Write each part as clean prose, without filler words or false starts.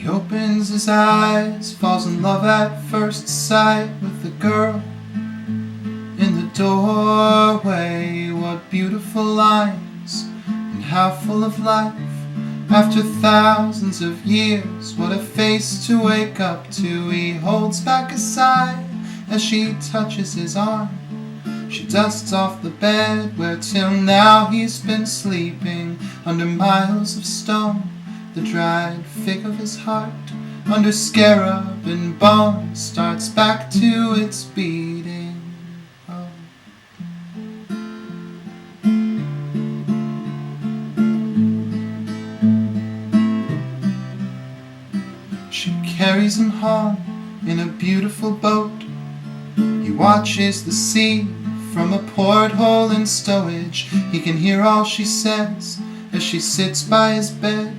opens his eyes, falls in love at first sight with the girl in the doorway. What beautiful lines, and how full of life. After thousands of years, what a face to wake up to. He holds back a sigh as she touches his arm. She dusts off the bed where till now he's been sleeping. Under miles of stone, the dried fig of his heart, under scarab and bone, starts back to its beating. Oh. She carries him home in a beautiful boat. He watches the sea from a porthole in stowage. He can hear all she says as she sits by his bed.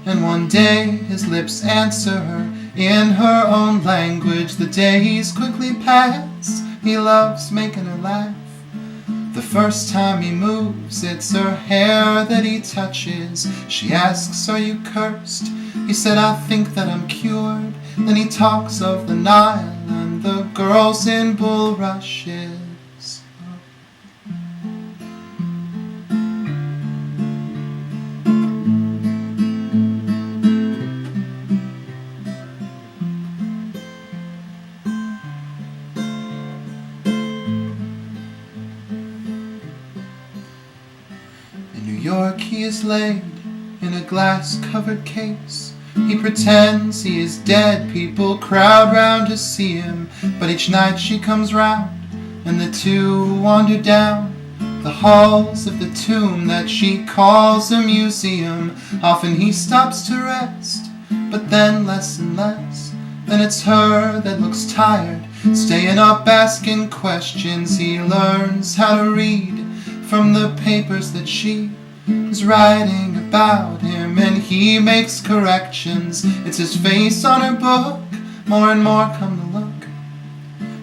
And one day his lips answer her in her own language. The days quickly pass, he loves making her laugh. The first time he moves, it's her hair that he touches. She asks, "Are you cursed?" He said, "I think that I'm cured." Then he talks of the Nile and the girls in bulrushes. In New York he is laid in a glass-covered case. He pretends he is dead, people crowd round to see him. But each night she comes round, and the two wander down the halls of the tomb that she calls a museum. Often he stops to rest, but then less and less. Then it's her that looks tired, staying up asking questions. He learns how to read from the papers that she is writing about him, and he makes corrections. It's his face on her book, more and more come to look.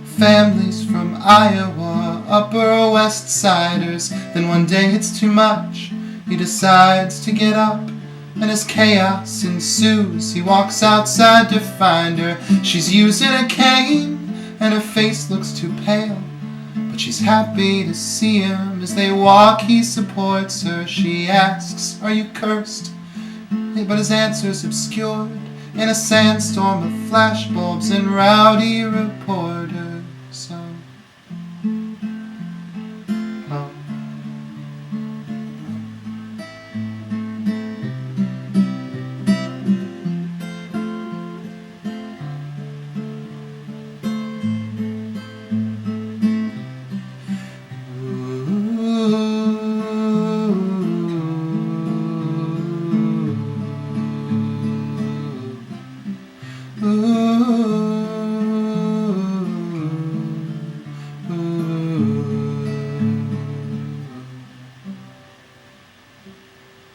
Families from Iowa, Upper West Siders. Then one day it's too much, he decides to get up, and as chaos ensues, he walks outside to find her. She's using a cane, and her face looks too pale, but she's happy to see him. As they walk, he supports her. She asks, "Are you cursed?" But his answer's obscured in a sandstorm of flashbulbs and rowdy reporters. Oh.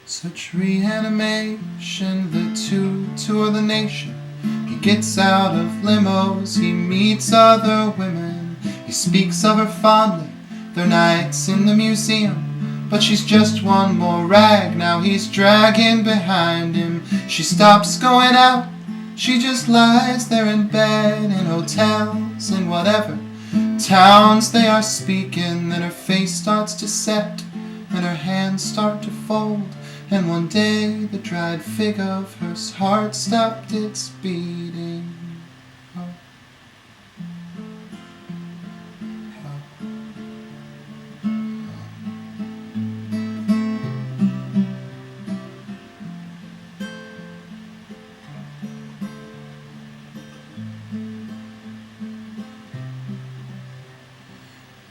Such reanimation, the two tour the nation. He gets out of limos, he meets other women. He speaks of her fondly, their nights in the museum. But she's just one more rag now he's dragging behind him. She stops going out, she just lies there in bed, in hotels, in whatever towns they are speaking. Then her face starts to set, and her hands start to fold. And one day the dried fig of her heart stopped its beating. Oh.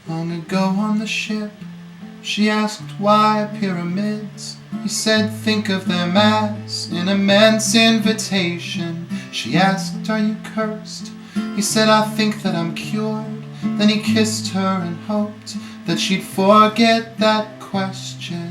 Long ago on the ship, she asked why pyramids. He said, "Think of them as an immense invitation." She asked, "Are you cursed?" He said, "I think that I'm cured." Then he kissed her and hoped that she'd forget that question.